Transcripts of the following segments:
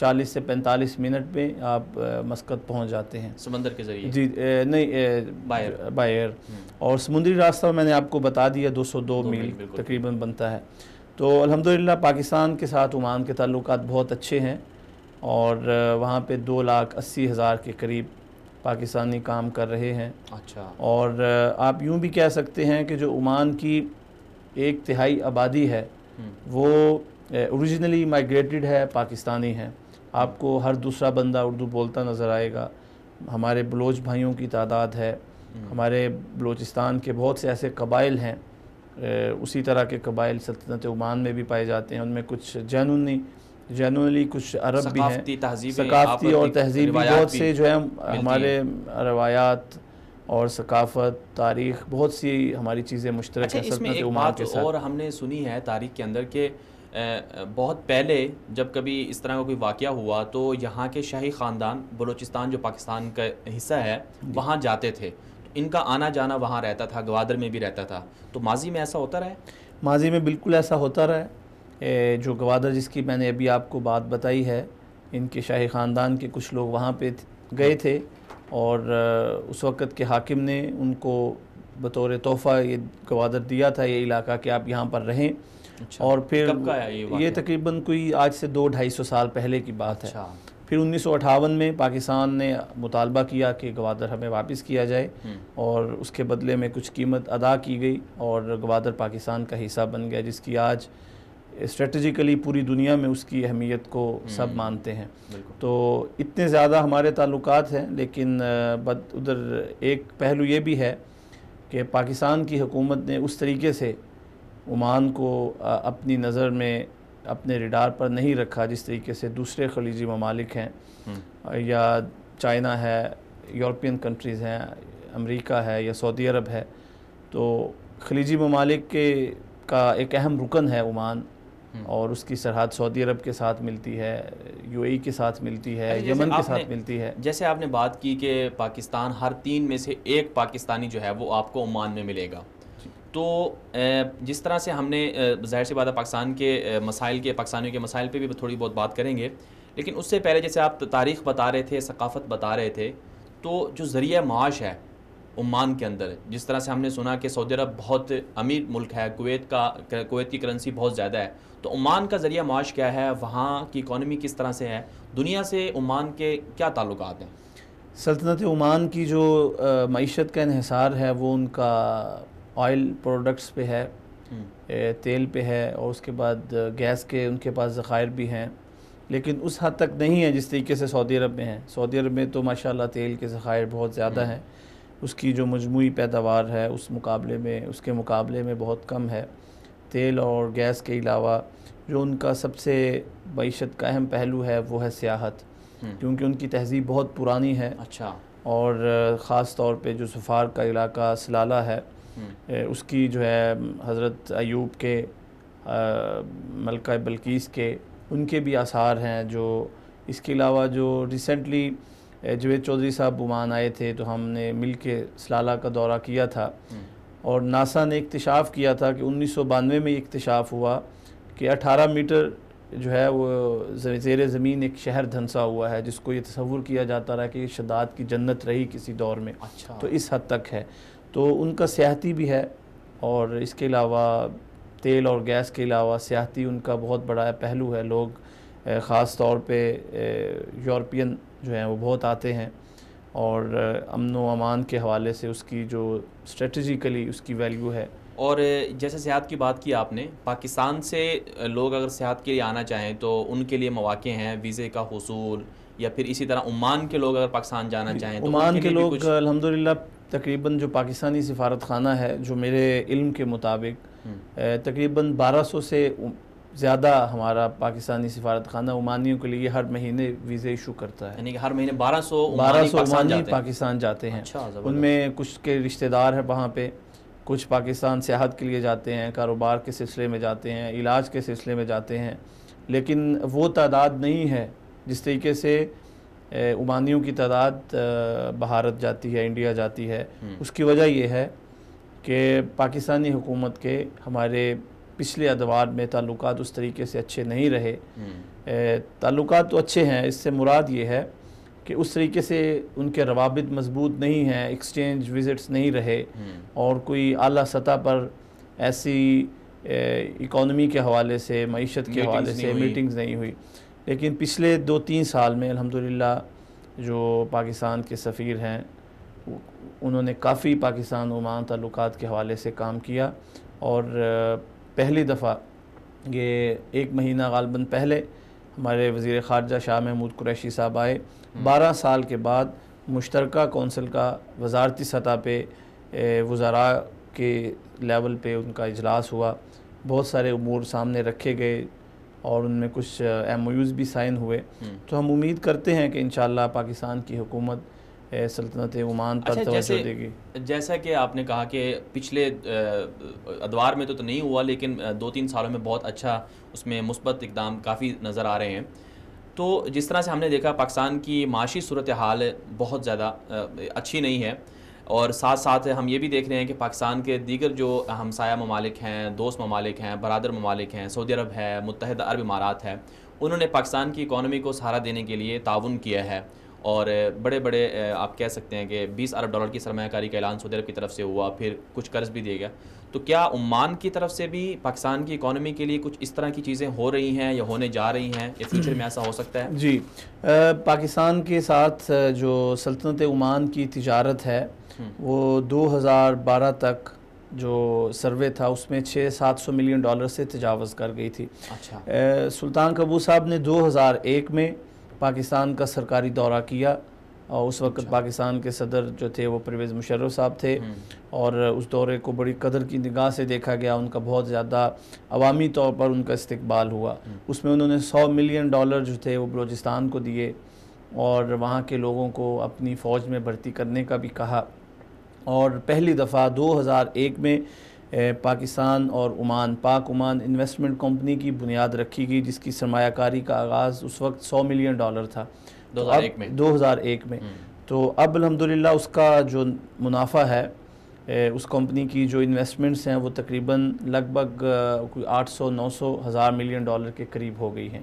40 سے 45 منٹ میں آپ مسقط پہنچ جاتے ہیں سمندر کے ذریعے؟ جی نہیں بائی ایئر، اور سمندری راستہ میں نے آپ کو بتا دیا 202 میل تقریباً بنتا ہے۔ تو الحمدللہ پاکستان کے ساتھ عمان کے تعلقات بہت اچھے ہیں، اور وہاں پہ 2,80,000 کے قریب پاکستانی کام کر رہے ہیں۔ اچھا، اور آپ یوں بھی کہہ سکتے ہیں کہ جو عمان کی 1/3 آبادی ہے وہ اوریجنلی مائیگریٹڈ ہے، پاکستانی ہے۔ آپ کو ہر دوسرا بندہ اردو بولتا نظر آئے گا۔ ہمارے بلوچ بھائیوں کی تعداد ہے، ہمارے بلوچستان کے بہت سے ایسے قبائل ہیں، اسی طرح کے قبائل سلطنت عمان میں بھی پائے جاتے ہیں۔ ان میں کچھ جینونلی کچھ عرب بھی ہیں، ثقافتی اور تہذیبی بہت سے جو ہیں ہمارے روایات اور ثقافت، تاریخ، بہت سی ہماری چیزیں مشترک ہیں سلطنت عمان کے ساتھ۔ اور ہم نے سنی ہے تاریخ کے اندر کہ بہت پہلے جب کبھی اس طرح کا کوئی واقعہ ہوا تو یہاں کے شاہی خاندان بلوچستان جو پاکستان کا حصہ ہے وہاں جاتے تھے، ان کا آنا جانا وہاں رہتا تھا، گوادر میں بھی رہتا تھا۔ تو ماضی میں ایسا ہوتا رہا ہے؟ ماضی میں بالکل ایسا ہوتا رہا ہے۔ جو گوادر جس کی میں نے ابھی آپ کو بات بتائی ہے، ان کے شاہی خاندان کے کچھ لوگ وہاں پہ گئے تھے، اور اس وقت کے حاکم نے ان کو بطور تحفہ یہ گوادر دیا تھا، یہ علاقہ، کہ آپ یہاں پر رہیں۔ اور پھر کب کا ہے یہ تقریباً کوئی آج سے 200-250 سال پہلے کی بات ہے۔ پھر 1958 میں پاکستان نے مطالبہ کیا کہ گوادر ہمیں واپس کیا جائے، اور اس کے بدلے میں کچھ قیمت ادا کی گئی، اور گوادر پاکستان کا حصہ بن گیا، جس کی آج اسٹریٹجیکلی پوری دنیا میں اس کی اہمیت کو سب مانتے ہیں۔ تو اتنے زیادہ ہمارے تعلقات ہیں، لیکن ادھر ایک پہلو یہ بھی ہے کہ پاکستان کی حکومت نے اس طریقے سے عمان کو اپنی نظر میں، اپنے ریڈار پر نہیں رکھا جس طریقے سے دوسرے خلیجی ممالک ہیں، یا چائنا ہے، یورپین کنٹریز ہیں، امریکہ ہے، یا سعودی عرب ہے۔ تو خلیجی ممالک کا ایک اہم رکن ہے عمان، اور اس کی سرحد سعودی عرب کے ساتھ ملتی ہے، یو اے ای کے ساتھ ملتی ہے، یمن کے ساتھ ملتی ہے۔ جیسے آپ نے بات کی کہ پاکستان ہر 3 میں سے ایک پاکستانی جو ہے وہ آپ کو عمان میں ملے گا، تو جس طرح سے ہم نے ظاہر سی بات ہے پاکستان کے مسائل کے، پاکستانیوں کے مسائل پہ بھی تھوڑی بہت بات کریں گے، لیکن اس سے پہلے جیسے آپ تاریخ بتا رہے تھے، ثقافت بتا رہے تھے، تو جو ذریعہ معاش ہے عمان کے اندر، جس طرح سے ہم نے سنا کہ سعودی عرب بہت امیر ملک ہے، کویت کی کرنسی بہت زیادہ ہے، تو عمان کا ذریعہ معاش کیا ہے؟ وہاں کی اکانومی کس طرح سے ہے؟ دنیا سے عمان کے کیا تعلقات ہیں؟ سلطنت عمان کی جو معیشت کا انحصار ہے وہ ان کا آئل پروڈکٹس پہ ہے، تیل پہ ہے، اور اس کے بعد گیس کے ان کے پاس ذخائر بھی ہیں، لیکن اس حد تک نہیں ہے جس طریقے سے سعودی عرب میں ہیں۔ سعودی عرب میں تو ماشاءاللہ تیل کے ذخائر بہت زیادہ ہیں، اس کی جو مجموعی پیداوار ہے اس کے مقابلے میں بہت کم ہے۔ تیل اور گیس کے علاوہ جو ان کا سب سے معیشت کا اہم پہلو ہے وہ ہے سیاحت، کیونکہ ان کی تہذیب بہت پرانی ہے۔ اچھا۔ اور خاص طور پہ جو صفار کا علاقہ سلالہ ہے، اس کی جو ہے حضرت ایوب کے، ملکہ بلقیس کے، ان کے بھی آثار ہیں۔ جو اس کے علاوہ جو ریسنٹلی جوید چودھری صاحب عمان آئے تھے تو ہم نے مل کے سلالہ کا دورہ کیا تھا، اور ناسا نے اکتشاف کیا تھا کہ 1992 میں یہ اکتشاف ہوا کہ 18 میٹر جو ہے وہ زیر زمین ایک شہر دھنسا ہوا ہے، جس کو یہ تصور کیا جاتا رہا کہ یہ شداد کی جنت رہی کسی دور میں۔ تو اس حد تک ہے۔ تو ان کا سیاحتی بھی ہے، اور اس کے علاوہ تیل اور گیس کے علاوہ سیاحتی ان کا بہت بڑا پہلو ہے۔ لوگ خاص طور پہ یورپین جو ہیں وہ بہت آتے ہیں، اور امن و امان کے حوالے سے اس کی جو اسٹریٹجیکلی اس کی ویلیو ہے۔ اور جیسے سیاحت کی بات کی آپ نے، پاکستان سے لوگ اگر سیاحت کے لیے آنا چاہیں تو ان کے لیے مواقع ہیں، ویزے کا حصول، یا پھر اسی طرح عمان کے لوگ اگر پاکستان جانا چاہیں تو عمان کے لوگ الحمدللہ تقریباً جو پاکستانی سفارت خانہ ہے، جو میرے علم کے مطابق تقریباً 1200 سے زیادہ ہمارا پاکستانی سفارت خانہ عمانیوں کے لیے ہر مہینے ویزے ایشو کرتا ہے، یعنی کہ ہر مہینے 1200 عمانی پاکستان جاتے ہیں۔ ان میں کچھ کے رشتہ دار ہیں وہاں پہ، کچھ پاکستان سیاحت کے لیے جاتے ہیں، کاروبار کے سلسلے میں جاتے ہیں، علاج کے سلسلے میں جاتے ہیں، لیکن وہ تعداد نہیں ہے جس طریقے سے عمانیوں کی تعداد بھارت جاتی ہے، انڈیا جاتی ہے۔ اس کی وجہ یہ ہے کہ پاکستانی حکومت کے ہمارے پچھلے ادوار میں تعلقات اس طریقے سے اچھے نہیں رہے. تعلقات تو اچھے ہیں، اس سے مراد یہ ہے کہ اس طریقے سے ان کے روابط مضبوط نہیں ہیں، ایکسچینج وزٹس نہیں رہے، اور کوئی اعلیٰ سطح پر ایسی اکانومی کے حوالے سے، معیشت کے حوالے سے میٹنگز نہیں ہوئی. لیکن پچھلے 2-3 سال میں الحمدللہ جو پاکستان کے سفیر ہیں انہوں نے کافی پاکستان عمان تعلقات کے حوالے سے کام کیا، اور پہلی دفعہ یہ 1 مہینہ غالباً پہلے ہمارے وزیر خارجہ شاہ محمود قریشی صاحب آئے. 12 سال کے بعد مشترکہ کونسل کا وزارتی سطح پہ وزراء کے لیول پہ ان کا اجلاس ہوا. بہت سارے امور سامنے رکھے گئے اور ان میں کچھ MOUs بھی سائن ہوئے. تو ہم امید کرتے ہیں کہ انشاءاللہ پاکستان کی حکومت سلطنت عمان پر توجہ دے گی. جیسا کہ آپ نے کہا کہ پچھلے ادوار میں تو نہیں ہوا، لیکن 2-3 سالوں میں بہت اچھا اس میں مثبت اقدام کافی نظر آ رہے ہیں. تو جس طرح سے ہم نے دیکھا پاکستان کی معاشی صورتحال بہت زیادہ اچھی نہیں ہے، اور ساتھ ساتھ ہم یہ بھی دیکھ رہے ہیں کہ پاکستان کے دیگر جو ہمسایہ ممالک ہیں، دوست ممالک ہیں، برادر ممالک ہیں، سعودی عرب ہے، متحدہ عرب امارات ہے، انہوں نے پاکستان کی اکانومی کو سہارا دینے کے لیے تعاون کیا ہے، اور بڑے بڑے آپ کہہ سکتے ہیں کہ $20 ارب کی سرمایہ کاری کا اعلان سعودی عرب کی طرف سے ہوا، پھر کچھ قرض بھی دیا گیا. تو کیا عمان کی طرف سے بھی پاکستان کی اکانومی کے لیے کچھ اس طرح کی چیزیں ہو رہی ہیں یا ہونے جا رہی ہیں، یا فیوچر میں ایسا ہو سکتا ہے؟ جی، پاکستان کے ساتھ جو سلطنت عمان کی تجارت ہے وہ 2012 تک جو سروے تھا اس میں $600-700 ملین سے تجاوز کر گئی تھی. اچھا. سلطان قابوس صاحب نے 2001 میں پاکستان کا سرکاری دورہ کیا، اور اس وقت پاکستان کے صدر جو تھے وہ پرویز مشرف صاحب تھے، اور اس دورے کو بڑی قدر کی نگاہ سے دیکھا گیا. ان کا بہت زیادہ عوامی طور پر ان کا استقبال ہوا. اس میں انہوں نے $100 ملین جو تھے وہ بلوچستان کو دیے، اور وہاں کے لوگوں کو اپنی فوج میں بھرتی کرنے کا بھی کہا. اور پہلی دفعہ 2001 میں پاکستان اور عمان پاک عمان انویسٹمنٹ کمپنی کی بنیاد رکھی گئی، جس کی سرمایہ کاری کا آغاز اس وقت $100 ملین تھا 2001 میں. تو اب الحمدللہ اس کا جو منافع ہے اس کمپنی کی جو انویسٹمنٹس ہیں وہ تقریباً لگ بھگ کوئی $800-900 ملین کے قریب ہو گئی ہیں.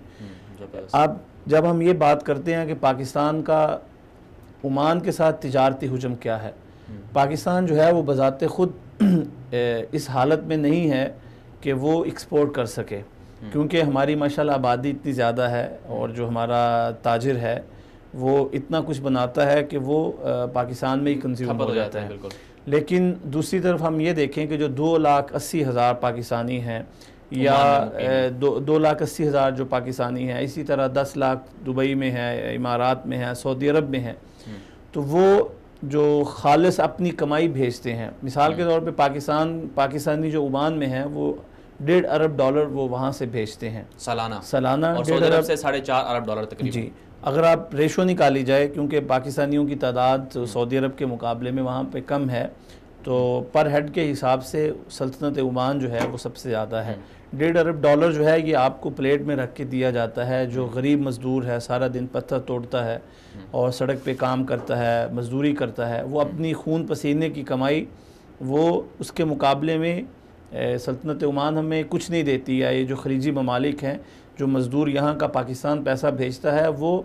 اب جب ہم یہ بات کرتے ہیں کہ پاکستان کا عمان کے ساتھ تجارتی حجم کیا ہے، پاکستان جو ہے وہ بذات خود اس حالت میں نہیں ہے کہ وہ ایکسپورٹ کر سکے، کیونکہ ہماری ماشاءاللہ آبادی اتنی زیادہ ہے، اور جو ہمارا تاجر ہے وہ اتنا کچھ بناتا ہے کہ وہ پاکستان میں ہی کنزیوم ہو جاتا ہے. لیکن دوسری طرف ہم یہ دیکھیں کہ جو 2,80,000 پاکستانی ہیں، یا 2,80,000 جو پاکستانی ہیں، اسی طرح 10 لاکھ دبئی میں ہیں، امارات میں ہیں، سعودی عرب میں ہیں، تو وہ جو خالص اپنی کمائی بھیجتے ہیں. مثال کے طور پہ پاکستانی جو عمان میں ہیں وہ $1.5 ارب وہ وہاں سے بھیجتے ہیں سالانہ، اور سعودی عرب سے $4.5 ارب تقریباً. جی، اگر آپ ریشو نکالی جائے، کیونکہ پاکستانیوں کی تعداد سعودی عرب کے مقابلے میں وہاں پہ کم ہے، تو پر ہیڈ کے حساب سے سلطنت عمان جو ہے وہ سب سے زیادہ ہے. $1.5 ارب جو ہے یہ آپ کو پلیٹ میں رکھ کے دیا جاتا ہے. جو غریب مزدور ہے، سارا دن پتھر توڑتا ہے اور سڑک پہ کام کرتا ہے، مزدوری کرتا ہے، وہ اپنی خون پسینے کی کمائی وہ اس کے مقابلے میں سلطنت عمان ہمیں کچھ نہیں دیتی ہے. یہ جو خلیجی ممالک ہیں، جو مزدور یہاں کا پاکستان پیسہ بھیجتا ہے، وہ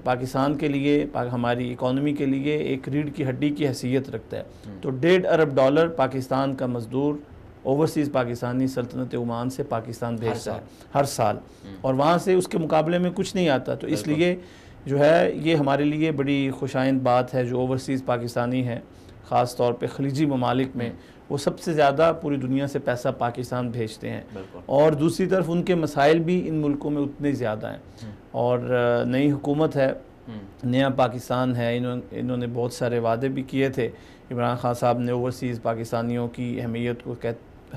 پاکستان کے لیے، ہماری اکانومی کے لیے ایک ریڑھ کی ہڈی کی حیثیت رکھتا ہے. تو $1.5 ارب پاکستان کا مزدور اوورسیز پاکستانی سلطنت عمان سے پاکستان بھیجتا ہے ہر سال، اور وہاں سے اس کے مقابلے میں کچھ نہیں آتا. تو اس لیے جو ہے یہ ہمارے لیے بڑی خوشائند بات ہے. جو اوورسیز پاکستانی ہیں، خاص طور پہ خلیجی ممالک میں، وہ سب سے زیادہ پوری دنیا سے پیسہ پاکستان بھیجتے ہیں. اور دوسری طرف ان کے مسائل بھی ان ملکوں میں اتنے زیادہ ہیں. اور نئی حکومت ہے، نیا پاکستان ہے، انہوں نے بہت سارے وعدے بھی کیے تھے. عمران خان صاحب نے اوورسیز پاکستانیوں کی اہمیت کو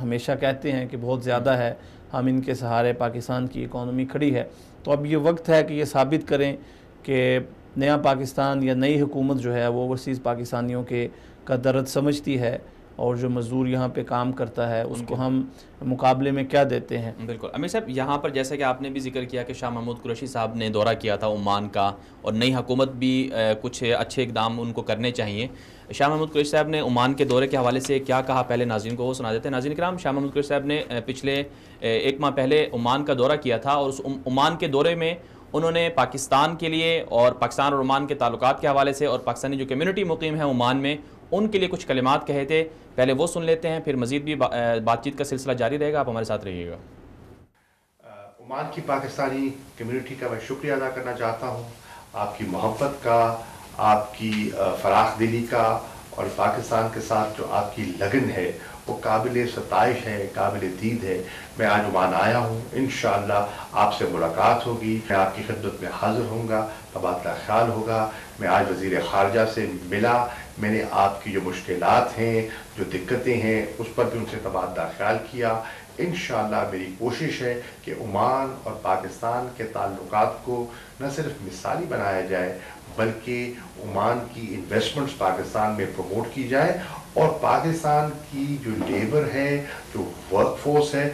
ہمیشہ کہتے ہیں کہ بہت زیادہ ہے، ہم ان کے سہارے پاکستان کی اکانومی کھڑی ہے. تو اب یہ وقت ہے کہ یہ ثابت کریں کہ نیا پاکستان یا نئی حکومت جو ہے وہ اوورسیز پاکستانیوں کا درد سمجھتی ہے، اور جو مزدور یہاں پہ کام کرتا ہے اس کو ہم مقابلے میں کیا دیتے ہیں. بالکل امیر صاحب، یہاں پر جیسا کہ آپ نے بھی ذکر کیا کہ شاہ محمود قریشی صاحب نے دورہ کیا تھا عمان کا، اور نئی حکومت بھی کچھ اچھے اقدام ان کو کرنے چاہیے. شاہ محمود قریشی صاحب نے عمان کے دورے کے حوالے سے کیا کہا، پہلے ناظرین کو وہ سنا دیتے ہیں. ناظرین کرام، شاہ محمود قریشی صاحب نے پچھلے 1 ماہ پہلے عمان کا دورہ کیا تھا، اور اس عمان کے دورے میں انہوں نے پاکستان کے لیے اور پاکستان اور عمان کے تعلقات کے حوالے سے اور پاکستانی جو کمیونٹی مقیم ہے عمان میں ان کے لیے کچھ کلمات کہے تھے. پہلے وہ سن لیتے ہیں، پھر مزید بھی بات چیت کا سلسلہ جاری رہے گا. آپ ہمارے ساتھ رہیے گا. عمان کی پاکستانی کمیونٹی کا میں شکریہ ادا کرنا چاہتا ہوں، آپ کی محبت کا، آپ کی فراخ دلی کا، اور پاکستان کے ساتھ جو آپ کی لگن ہے وہ قابل ستائش ہے، قابل دید ہے. میں آج عمان آیا ہوں، انشاءاللہ آپ سے ملاقات ہوگی، میں آپ کی خدمت میں حاضر ہوں گا، تبادلہ خیال ہوگا. میں آج وزیر خارجہ سے ملا، میں نے آپ کی جو مشکلات ہیں، جو دقتیں ہیں، اس پر بھی ان سے تبادلہ خیال کیا. انشاءاللہ میری کوشش ہے کہ عمان اور پاکستان کے تعلقات کو نہ صرف مثالی بنایا جائے بلکہ عمان کی انویسٹمنٹس پاکستان میں پروموٹ کی جائے، اور پاکستان کی جو لیبر ہے، جو ورک فورس ہے،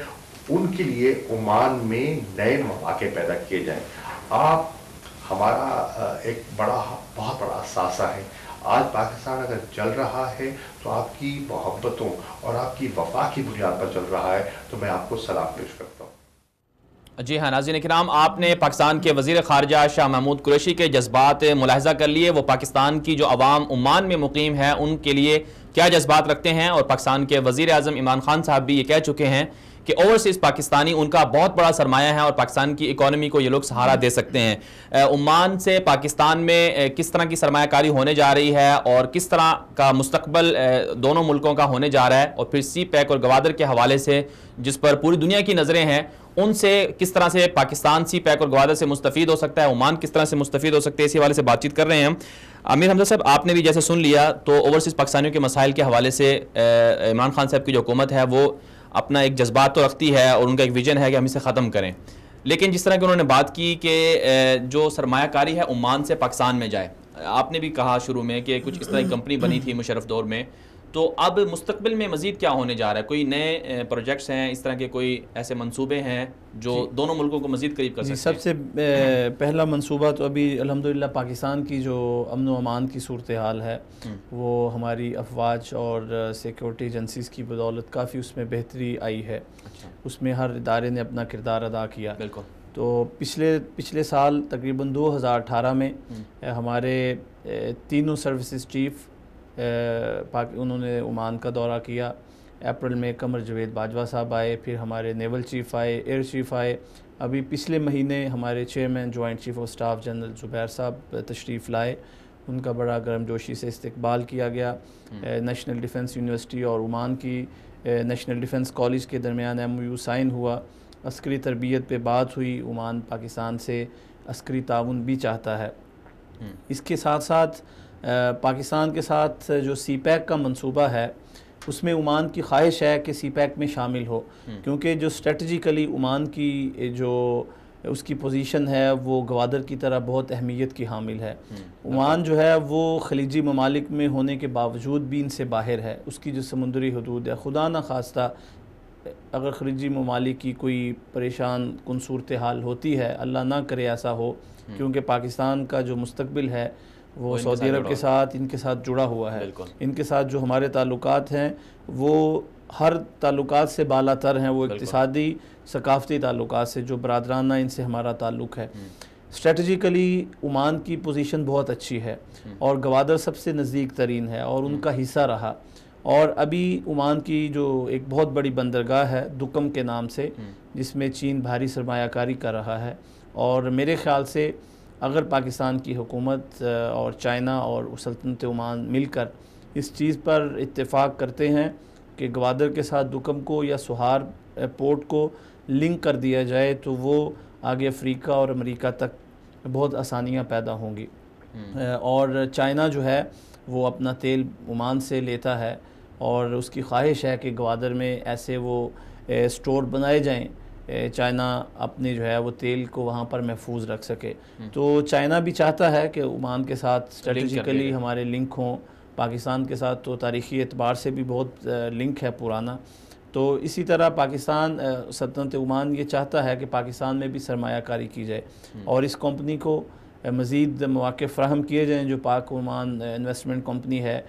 ان کے لیے عمان میں نئے مواقع پیدا کیے جائیں. آپ ہمارا ایک بہت بڑا اثاثہ ہے. آج پاکستان اگر چل رہا ہے تو آپ کی محبتوں اور آپ کی وفا کی بنیاد پر چل رہا ہے، تو میں آپ کو سلام پیش کرتا ہوں. جی ہاں ناظرین کرام، آپ نے پاکستان کے وزیر خارجہ شاہ محمود قریشی کے جذبات ملاحظہ کر لیے. وہ پاکستان کی جو عوام عمان میں مقیم ہے ان کے لیے کیا جذبات رکھتے ہیں، اور پاکستان کے وزیر اعظم عمران خان صاحب بھی یہ کہہ چکے ہیں کہ اوورسیز پاکستانی ان کا بہت بڑا سرمایہ ہے اور پاکستان کی اکانومی کو یہ لوگ سہارا دے سکتے ہیں. عمان سے پاکستان میں کس طرح کی سرمایہ کاری ہونے جا رہی ہے اور کس طرح کا مستقبل دونوں ملکوں کا ہونے جا رہا ہے، اور پھر سی پیک اور گوادر کے حوالے سے جس پر پوری دنیا کی نظریں ہیں، ان سے کس طرح سے پاکستان سی پیک اور گوادر سے مستفید ہو سکتا ہے، عمان کس طرح سے مستفید ہو سکتے ہیں، اسی حوالے سے بات چیت کر رہے ہیں ہم. امیر حمزہ صاحب، آپ نے بھی جیسے سن لیا تو اوورسیز پاکستانیوں کے مسائل کے حوالے سے عمران خان صاحب کی جو حکومت ہے وہ اپنا ایک جذبات تو رکھتی ہے اور ان کا ایک ویژن ہے کہ ہم اسے ختم کریں، لیکن جس طرح کہ انہوں نے بات کی کہ جو سرمایہ کاری ہے عمان سے پاکستان میں جائے، آپ نے بھی کہا شروع میں کہ کچھ اس طرح کی کمپنی بنی تھی مشرف دور میں، تو اب مستقبل میں مزید کیا ہونے جا رہا ہے؟ کوئی نئے پروجیکٹس ہیں، اس طرح کے کوئی ایسے منصوبے ہیں جو دونوں ملکوں کو مزید قریب کر سکتے ہیں؟ سب سے پہلا منصوبہ تو ابھی الحمدللہ پاکستان کی جو امن و امان کی صورتحال ہے وہ ہماری افواج اور سیکورٹی ایجنسیز کی بدولت کافی اس میں بہتری آئی ہے. اس میں ہر ادارے نے اپنا کردار ادا کیا. بالکل. تو پچھلے سال تقریباً 2018 میں ہمارے تینوں سروسز چیف انہوں نے عمان کا دورہ کیا. اپریل میں قمر جاوید باجوہ صاحب آئے، پھر ہمارے نیول چیف آئے، ایئر چیف آئے. ابھی پچھلے مہینے ہمارے chairman joint chief of staff general Zubair صاحب تشریف لائے. ان کا بڑا گرم جوشی سے استقبال کیا گیا. نیشنل ڈیفنس یونیورسٹی اور عمان کی نیشنل ڈیفنس کالج کے درمیان MOU سائن ہوا. عسکری تربیت پہ بات ہوئی. عمان پاکستان سے عسکری تعاون بھی چاہتا ہے. اس کے ساتھ ساتھ پاکستان کے ساتھ جو سی پیک کا منصوبہ ہے اس میں عمان کی خواہش ہے کہ سی پیک میں شامل ہو، کیونکہ جو اسٹریٹجیکلی عمان کی جو اس کی پوزیشن ہے وہ گوادر کی طرح بہت اہمیت کی حامل ہے. عمان جو ہے وہ خلیجی ممالک میں ہونے کے باوجود بھی ان سے باہر ہے. اس کی جو سمندری حدود ہے، خدا نہ خواستہ اگر خلیجی ممالک کی کوئی پریشان کن صورتحال ہوتی ہے، اللہ نہ کرے ایسا ہو، کیونکہ پاکستان کا جو مستقبل ہے وہ سعودی عرب کے ساتھ ان کے ساتھ جڑا ہوا ہے. ان کے ساتھ جو ہمارے تعلقات ہیں وہ ہر تعلقات سے بالا تر ہیں. وہ اقتصادی ثقافتی تعلقات سے، جو برادرانہ ان سے ہمارا تعلق ہے. اسٹریٹجیکلی عمان کی پوزیشن بہت اچھی ہے اور گوادر سب سے نزدیک ترین ہے اور ان کا حصہ رہا. اور ابھی عمان کی جو ایک بہت بڑی بندرگاہ ہے دکم کے نام سے، جس میں چین بھاری سرمایہ کاری کر رہا ہے. اور میرے خیال سے اگر پاکستان کی حکومت اور چائنا اور سلطنت عمان مل کر اس چیز پر اتفاق کرتے ہیں کہ گوادر کے ساتھ دکم کو یا سہار پورٹ کو لنک کر دیا جائے، تو وہ آگے افریقہ اور امریکہ تک بہت آسانیاں پیدا ہوں گی. اور چائنا جو ہے وہ اپنا تیل عمان سے لیتا ہے اور اس کی خواہش ہے کہ گوادر میں ایسے وہ سٹور بنائے جائیں، چائنا اپنے جو ہے وہ تیل کو وہاں پر محفوظ رکھ سکے. تو چائنا بھی چاہتا ہے کہ عمان کے ساتھ اسٹریٹجیکلی ہمارے لنک ہوں. پاکستان کے ساتھ تو تاریخی اعتبار سے بھی بہت لنک ہے پرانا. تو اسی طرح پاکستان سلطنت عمان یہ چاہتا ہے کہ پاکستان میں بھی سرمایہ کاری کی جائے اور اس کمپنی کو مزید مواقع فراہم کیے جائیں جو پاک عمان انویسٹمنٹ کمپنی ہے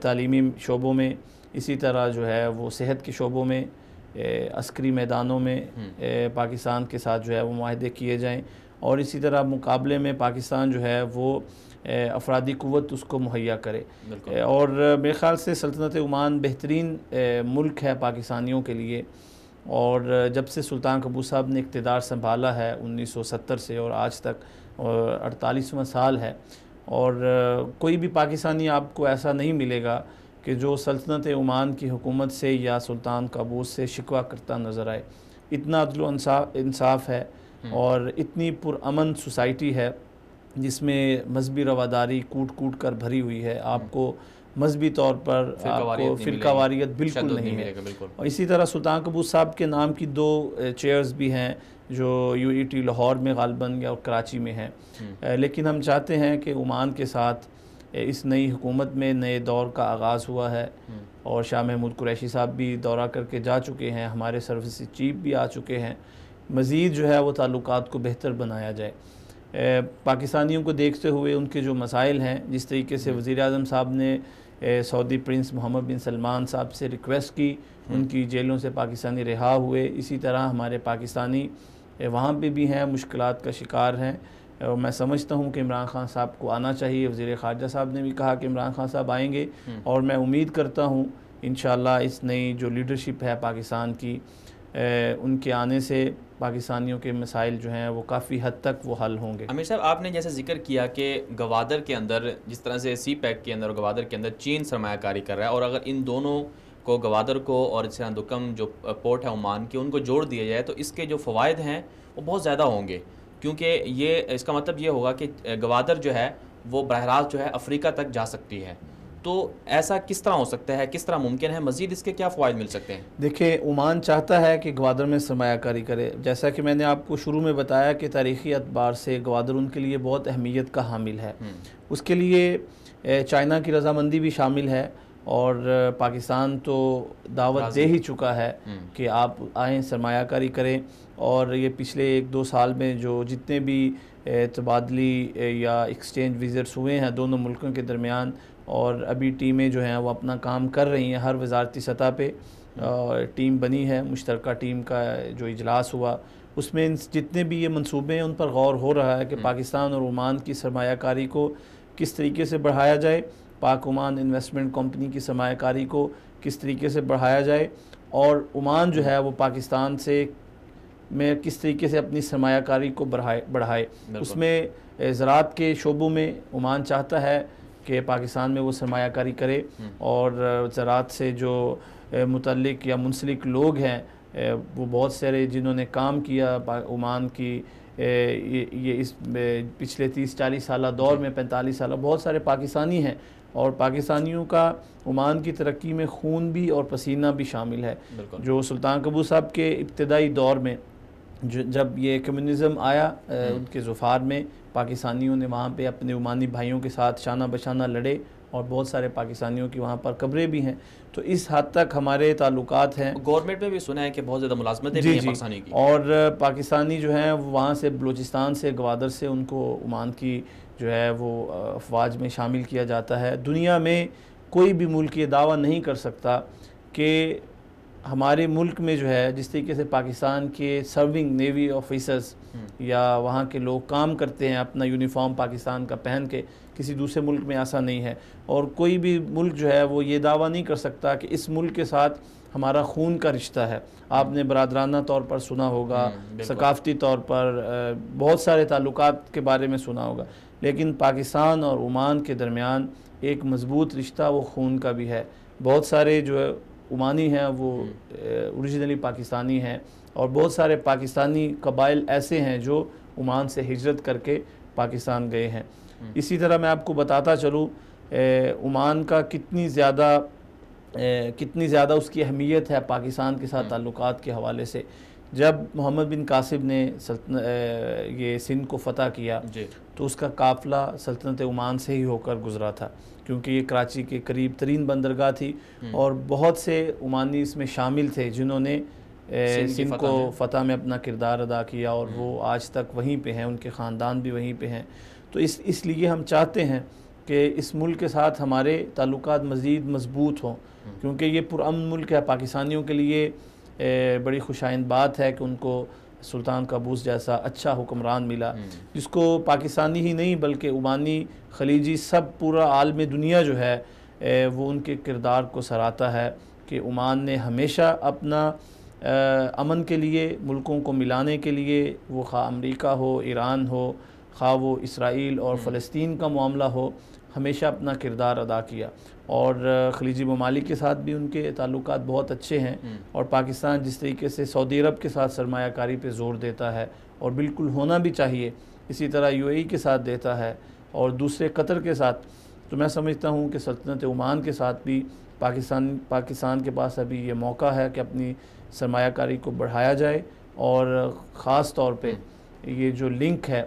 تعلیمی شعبوں میں, اسی طرح جو ہے وہ صحت کے شعبوں میں, عسکری میدانوں میں پاکستان کے ساتھ جو ہے وہ معاہدے کیے جائیں, اور اسی طرح مقابلے میں پاکستان جو ہے وہ افرادی قوت اس کو مہیا کرے. اور میرے خیال سے سلطنت عمان بہترین ملک ہے پاکستانیوں کے لیے, اور جب سے سلطان قابوس صاحب نے اقتدار سنبھالا ہے 1970 سے اور آج تک 48واں سال ہے, اور کوئی بھی پاکستانی آپ کو ایسا نہیں ملے گا کہ جو سلطنت عمان کی حکومت سے یا سلطان قابوس سے شکوہ کرتا نظر آئے. اتنا عدل و انصاف ہے اور اتنی پرامن سوسائٹی ہے جس میں مذہبی رواداری کوٹ کوٹ کر بھری ہوئی ہے. آپ کو مذہبی طور پر فرقہ واریت بالکل نہیں ہے. اور اسی طرح سلطان قابوس صاحب کے نام کی 2 چیئرز بھی ہیں جو UET لاہور میں غالباً یا کراچی میں ہیں, لیکن ہم چاہتے ہیں کہ عمان کے ساتھ اس نئی حکومت میں نئے دور کا آغاز ہوا ہے, اور شاہ محمود قریشی صاحب بھی دورہ کر کے جا چکے ہیں, ہمارے سروس چیف بھی آ چکے ہیں. مزید جو ہے وہ تعلقات کو بہتر بنایا جائے. پاکستانیوں کو دیکھتے ہوئے ان کے جو مسائل ہیں, جس طریقے سے وزیر اعظم صاحب نے سعودی پرنس محمد بن سلمان صاحب سے ریکویسٹ کی, ان کی جیلوں سے پاکستانی رہا ہوئے, اسی طرح ہمارے پاکستانی وہاں پہ بھی ہیں, مشکلات کا شکار ہیں. اور میں سمجھتا ہوں کہ عمران خان صاحب کو آنا چاہیے. وزیر خارجہ صاحب نے بھی کہا کہ عمران خان صاحب آئیں گے, اور میں امید کرتا ہوں انشاءاللہ اس نئی جو لیڈرشپ ہے پاکستان کی, ان کے آنے سے پاکستانیوں کے مسائل جو ہیں وہ کافی حد تک وہ حل ہوں گے. امیر صاحب, آپ نے جیسے ذکر کیا کہ گوادر کے اندر جس طرح سے سی پیک کے اندر اور گوادر کے اندر چین سرمایہ کاری کر رہا ہے, اور اگر ان دونوں کو گوادر کو اور اس طرح دکم جو پورٹ ہے عمان کے ان کو جوڑ دیا جائے تو اس کے جو فوائد ہیں وہ بہت زیادہ ہوں گے, کیونکہ یہ اس کا مطلب یہ ہوگا کہ گوادر جو ہے وہ براہ راست جو ہے افریقہ تک جا سکتی ہے. تو ایسا کس طرح ہو سکتا ہے, کس طرح ممکن ہے, مزید اس کے کیا فوائد مل سکتے ہیں؟ دیکھیں, عمان چاہتا ہے کہ گوادر میں سرمایہ کاری کرے. جیسا کہ میں نے آپ کو شروع میں بتایا کہ تاریخی اعتبار سے گوادر ان کے لیے بہت اہمیت کا حامل ہے. اس کے لیے چائنا کی رضامندی بھی شامل ہے, اور پاکستان تو دعوت دے ہی چکا ہے کہ آپ آئیں سرمایہ کاری کریں. اور یہ پچھلے 1-2 سال میں جو جتنے بھی تبادلی یا ایکسچینج وزٹس ہوئے ہیں دونوں ملکوں کے درمیان, اور ابھی ٹیمیں جو ہیں وہ اپنا کام کر رہی ہیں, ہر وزارتی سطح پہ ٹیم بنی ہے, مشترکہ ٹیم کا جو اجلاس ہوا اس میں جتنے بھی یہ منصوبے ہیں ان پر غور ہو رہا ہے کہ پاکستان اور عمان کی سرمایہ کاری کو کس طریقے سے بڑھایا جائے, پاک عمان انویسٹمنٹ کمپنی کی سرمایہ کاری کو کس طریقے سے بڑھایا جائے, اور عمان جو ہے وہ پاکستان سے میں کس طریقے سے اپنی سرمایہ کاری کو بڑھائے. اس میں زراعت کے شعبوں میں عمان چاہتا ہے کہ پاکستان میں وہ سرمایہ کاری کرے, اور زراعت سے جو متعلق یا منسلک لوگ ہیں وہ بہت سارے جنہوں نے کام کیا عمان کی یہ اس پچھلے 30-40 سالہ دور میں 45 سالہ بہت سارے پاکستانی ہیں, اور پاکستانیوں کا عمان کی ترقی میں خون بھی اور پسینہ بھی شامل ہے. جو سلطان قابوس صاحب کے ابتدائی دور میں جب یہ کمیونزم آیا ان کے ظفار میں, پاکستانیوں نے وہاں پہ اپنے عمانی بھائیوں کے ساتھ شانہ بشانہ لڑے, اور بہت سارے پاکستانیوں کی وہاں پر قبریں بھی ہیں. تو اس حد تک ہمارے تعلقات ہیں. گورنمنٹ میں بھی سنا ہے کہ بہت زیادہ ملازمتیں بھی ہیں پاکستانی کی, اور پاکستانی جو ہیں وہاں سے بلوچستان سے گوادر سے ان کو عمان کی جو ہے وہ افواج میں شامل کیا جاتا ہے. دنیا میں کوئی بھی ملک یہ دعویٰ نہیں کر سکتا کہ ہمارے ملک میں جو ہے جس طریقے سے پاکستان کے سرونگ نیوی آفیسرز یا وہاں کے لوگ کام کرتے ہیں اپنا یونیفارم پاکستان کا پہن کے, کسی دوسرے ملک میں ایسا نہیں ہے. اور کوئی بھی ملک جو ہے وہ یہ دعویٰ نہیں کر سکتا کہ اس ملک کے ساتھ ہمارا خون کا رشتہ ہے. آپ نے برادرانہ طور پر سنا ہوگا, ثقافتی طور پر بہت سارے تعلقات کے بارے میں سنا ہوگا, لیکن پاکستان اور عمان کے درمیان ایک مضبوط رشتہ وہ خون کا بھی ہے. بہت سارے جو عمانی ہیں وہ اوریجنلی پاکستانی ہیں, اور بہت سارے پاکستانی قبائل ایسے ہیں جو عمان سے ہجرت کر کے پاکستان گئے ہیں. اسی طرح میں آپ کو بتاتا چلوں عمان کا کتنی زیادہ اس کی اہمیت ہے پاکستان کے ساتھ تعلقات کے حوالے سے, جب محمد بن قاسم نے یہ سندھ کو فتح کیا تو اس کا قافلہ سلطنت عمان سے ہی ہو کر گزرا تھا، کیونکہ یہ کراچی کے قریب ترین بندرگاہ تھی اور بہت سے عمانی اس میں شامل تھے جنہوں نے سندھ کو فتح میں اپنا کردار ادا کیا، اور وہ آج تک وہیں پہ ہیں، ان کے خاندان بھی وہیں پہ ہیں۔ تو اس لیے ہم چاہتے ہیں کہ اس ملک کے ساتھ ہمارے تعلقات مزید مضبوط ہوں، کیونکہ یہ پرامن ملک ہے۔ پاکستانیوں کے لیے بڑی خوشائند بات ہے کہ ان کو سلطان قابوس جیسا اچھا حکمران ملا، جس کو پاکستانی ہی نہیں بلکہ عمانی، خلیجی، سب پورا عالم دنیا جو ہے وہ ان کے کردار کو سراہتا ہے کہ عمان نے ہمیشہ اپنا امن کے لیے، ملکوں کو ملانے کے لیے، وہ خواہ امریکہ ہو، ایران ہو، خواہ وہ اسرائیل اور فلسطین کا معاملہ ہو، ہمیشہ اپنا کردار ادا کیا۔ اور خلیجی ممالک کے ساتھ بھی ان کے تعلقات بہت اچھے ہیں، اور پاکستان جس طریقے سے سعودی عرب کے ساتھ سرمایہ کاری پہ زور دیتا ہے، اور بالکل ہونا بھی چاہیے، اسی طرح UAE کے ساتھ دیتا ہے اور دوسرے قطر کے ساتھ، تو میں سمجھتا ہوں کہ سلطنت عمان کے ساتھ بھی پاکستان کے پاس ابھی یہ موقع ہے کہ اپنی سرمایہ کاری کو بڑھایا جائے، اور خاص طور پہ یہ جو لنک ہے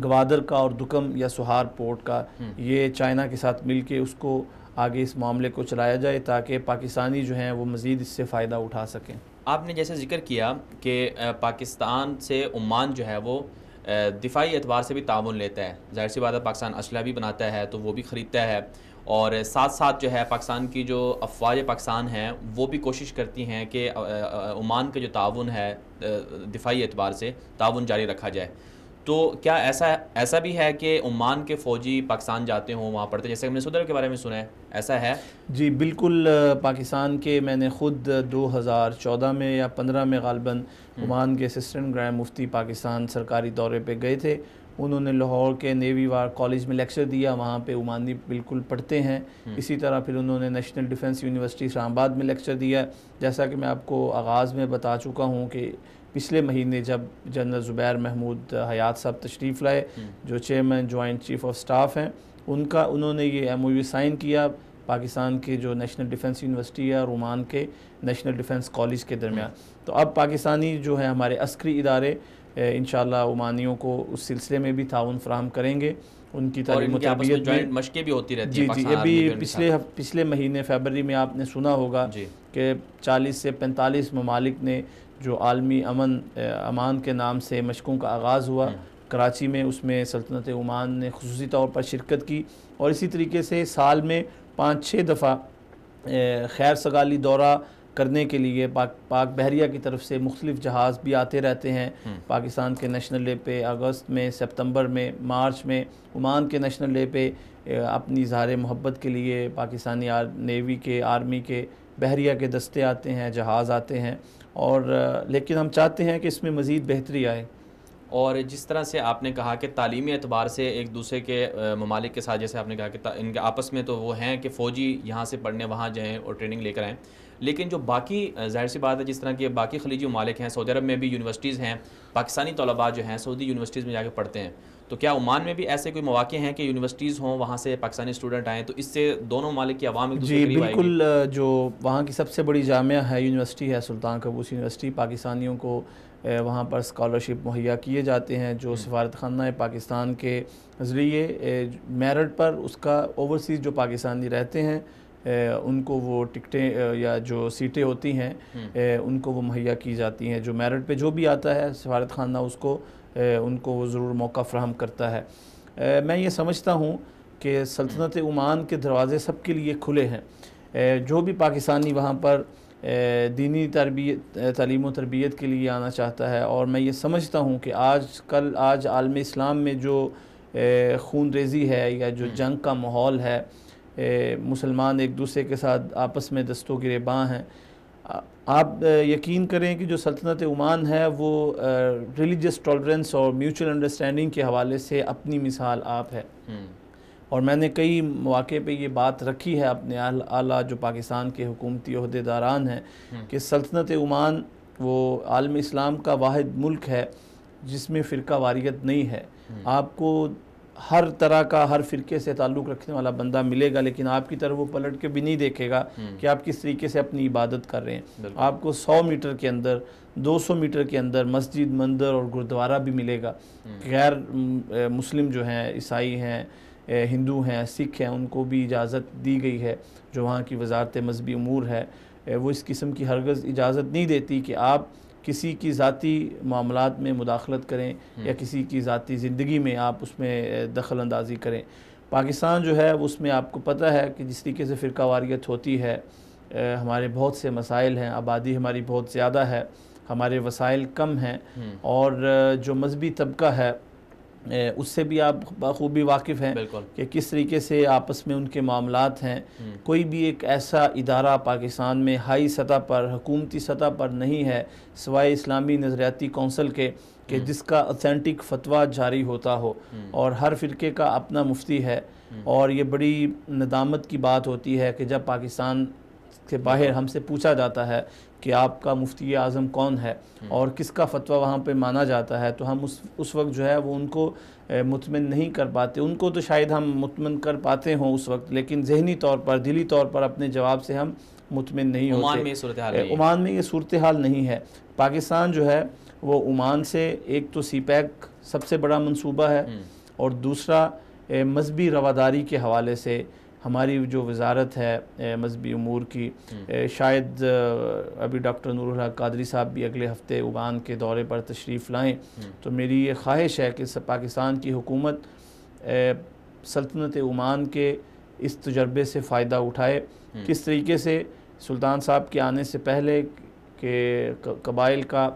گوادر کا اور دکم یا سہار پورٹ کا، یہ چائنا کے ساتھ مل کے اس کو آگے اس معاملے کو چلایا جائے تاکہ پاکستانی جو ہیں وہ مزید اس سے فائدہ اٹھا سکیں۔ آپ نے جیسے ذکر کیا کہ پاکستان سے عمان جو ہے وہ دفاعی اعتبار سے بھی تعاون لیتا ہے، ظاہر سی بات ہے پاکستان اسلحہ بھی بناتا ہے تو وہ بھی خریدتا ہے، اور ساتھ ساتھ جو ہے پاکستان کی جو افواج پاکستان ہیں وہ بھی کوشش کرتی ہیں کہ عمان کا جو تعاون ہے دفاعی اعتبار سے تعاون جاری رکھا جائے۔ تو کیا ایسا بھی ہے کہ عمان کے فوجی پاکستان جاتے ہوں، وہاں پڑھتے، جیسے ہم نے سعودی عرب کے بارے میں سنا ہے، ایسا ہے؟ جی بالکل، پاکستان کے میں نے خود 2014 میں یا 15 میں غالباً عمان کے اسسٹنٹ گرینڈ مفتی پاکستان سرکاری دورے پہ گئے تھے، انہوں نے لاہور کے نیوی وار کالج میں لیکچر دیا، وہاں پہ عمانی بالکل پڑھتے ہیں۔ اسی طرح پھر انہوں نے نیشنل ڈیفنس یونیورسٹی اسلام آباد میں لیکچر دیا۔ جیسا کہ میں آپ کو آغاز میں بتا چکا ہوں کہ پچھلے مہینے جب جنرل زبیر محمود حیات صاحب تشریف لائے، جو chairman joint chief of staff ہیں، انہوں نے یہ MOU سائن کیا پاکستان کے جو نیشنل ڈیفنس یونیورسٹی ہے اور عمان کے نیشنل ڈیفنس کالج کے درمیان۔ تو اب پاکستانی جو ہے ہمارے عسکری ادارے انشاءاللہ عمانیوں کو اس سلسلے میں بھی تعاون فراہم کریں گے، ان کی تعلیم و تربیت بھی، مشقیں بھی ہوتی رہتی ہیں۔ جی ابھی پچھلے مہینے فیبرری میں آپ نے سنا ہوگا کہ 40 سے 45 ممالک نے جو عالمی امان کے نام سے مشقوں کا آغاز ہوا کراچی میں، اس میں سلطنت عمان نے خصوصی طور پر شرکت کی، اور اسی طریقے سے سال میں 5-6 دفعہ خیر سگالی دورہ کرنے کے لیے پاک بحریہ کی طرف سے مختلف جہاز بھی آتے رہتے ہیں پاکستان کے نیشنل ڈے پہ، اگست میں، سپتمبر میں، مارچ میں عمان کے نیشنل ڈے پہ اپنی اظہار محبت کے لیے پاکستانی نیوی کے، آرمی کے، بحریہ کے دستے آتے ہیں، جہاز آتے ہیں، اور لیکن ہم چاہتے ہیں کہ اس میں مزید بہتری آئے۔ اور جس طرح سے آپ نے کہا کہ تعلیمی اعتبار سے ایک دوسرے کے ممالک کے ساتھ، جیسے آپ نے کہا کہ ان کے آپس میں تو وہ ہیں کہ فوجی یہاں سے پڑھنے وہاں جائیں اور ٹریننگ لے کر آئیں، لیکن جو باقی ظاہر سی بات ہے جس طرح کے باقی خلیجی ممالک ہیں، سعودی عرب میں بھی یونیورسٹیز ہیں، پاکستانی طلباء جو ہیں سعودی یونیورسٹیز میں جا کے پڑھتے ہیں، تو کیا عمان میں بھی ایسے کوئی مواقع ہیں کہ یونیورسٹیز ہوں وہاں سے پاکستانی اسٹوڈنٹ آئیں، تو اس سے دونوں ممالک کی عوام ایک دوسرے کے قریب آئے گی؟ جی بالکل، جو وہاں کی سب سے بڑی جامعہ ہے، یونیورسٹی ہے سلطان قابوس یونیورسٹی، پاکستانیوں کو وہاں پر اسکالرشپ مہیا کیے جاتے ہیں جو سفارت خانہ پاکستان کے ذریعے میرٹ پر، اس کا اوورسیز جو پاکستانی رہتے ہیں ان کو وہ ٹکٹیں یا جو سیٹیں ہوتی ہیں ان کو وہ مہیا کی جاتی ہیں، جو میرٹ پہ جو بھی آتا ہے سفارت خانہ اس کو ان کو وہ ضرور موقع فراہم کرتا ہے۔ میں یہ سمجھتا ہوں کہ سلطنت عمان کے دروازے سب کے لیے کھلے ہیں، جو بھی پاکستانی وہاں پر دینی تعلیم و تربیت کے لیے آنا چاہتا ہے، اور میں یہ سمجھتا ہوں کہ آج عالم اسلام میں جو خون ریزی ہے یا جو جنگ کا ماحول ہے، مسلمان ایک دوسرے کے ساتھ آپس میں دست و گریباں ہیں، آپ یقین کریں کہ جو سلطنت عمان ہے وہ ریلیجس ٹالرنس اور میوچل انڈرسٹینڈنگ کے حوالے سے اپنی مثال آپ ہے، اور میں نے کئی مواقع پہ یہ بات رکھی ہے اپنے اعلیٰ جو پاکستان کے حکومتی عہدیداران ہیں کہ سلطنت عمان وہ عالم اسلام کا واحد ملک ہے جس میں فرقہ واریت نہیں ہے۔ آپ کو ہر طرح کا ہر فرقے سے تعلق رکھنے والا بندہ ملے گا، لیکن آپ کی طرف وہ پلٹ کے بھی نہیں دیکھے گا کہ آپ کس طریقے سے اپنی عبادت کر رہے ہیں۔ آپ کو 100 میٹر کے اندر 200 میٹر کے اندر مسجد، مندر اور گردوارہ بھی ملے گا۔ غیر مسلم جو ہیں، عیسائی ہیں، ہندو ہیں، سکھ ہیں، ان کو بھی اجازت دی گئی ہے، جو وہاں کی وزارت مذہبی امور ہے وہ اس قسم کی ہرگز اجازت نہیں دیتی کہ آپ کسی کی ذاتی معاملات میں مداخلت کریں یا کسی کی ذاتی زندگی میں آپ اس میں دخل اندازی کریں۔ پاکستان جو ہے اس میں آپ کو پتہ ہے کہ جس طریقے سے فرقہ واریت ہوتی ہے، ہمارے بہت سے مسائل ہیں، آبادی ہماری بہت زیادہ ہے، ہمارے وسائل کم ہیں، اور جو مذہبی طبقہ ہے اس سے بھی آپ بخوبی واقف ہیں کہ کس طریقے سے آپس میں ان کے معاملات ہیں۔ کوئی بھی ایک ایسا ادارہ پاکستان میں ہائی سطح پر، حکومتی سطح پر نہیں ہے سوائے اسلامی نظریاتی کونسل کے کہ جس کا اتھینٹک فتویٰ جاری ہوتا ہو، اور ہر فرقے کا اپنا مفتی ہے۔ اور یہ بڑی ندامت کی بات ہوتی ہے کہ جب پاکستان کے باہر ہم سے پوچھا جاتا ہے کہ آپ کا مفتی اعظم کون ہے اور کس کا فتویٰ وہاں پہ مانا جاتا ہے، تو ہم اس وقت جو ہے وہ ان کو مطمئن نہیں کر پاتے۔ ان کو تو شاید ہم مطمئن کر پاتے ہوں اس وقت، لیکن ذہنی طور پر، دلی طور پر اپنے جواب سے ہم مطمئن نہیں ہوتے۔ عمان میں یہ صورتحال نہیں ہے۔ پاکستان جو ہے وہ عمان سے ایک تو سی پیک سب سے بڑا منصوبہ ہے، اور دوسرا مذہبی رواداری کے حوالے سے ہماری جو وزارت ہے مذہبی امور کی، شاید ابھی ڈاکٹر نور الحق قادری صاحب بھی اگلے ہفتے عمان کے دورے پر تشریف لائیں، تو میری یہ خواہش ہے کہ پاکستان کی حکومت سلطنت عمان کے اس تجربے سے فائدہ اٹھائے۔ کس طریقے سے سلطان صاحب کے آنے سے پہلے کہ قبائل کا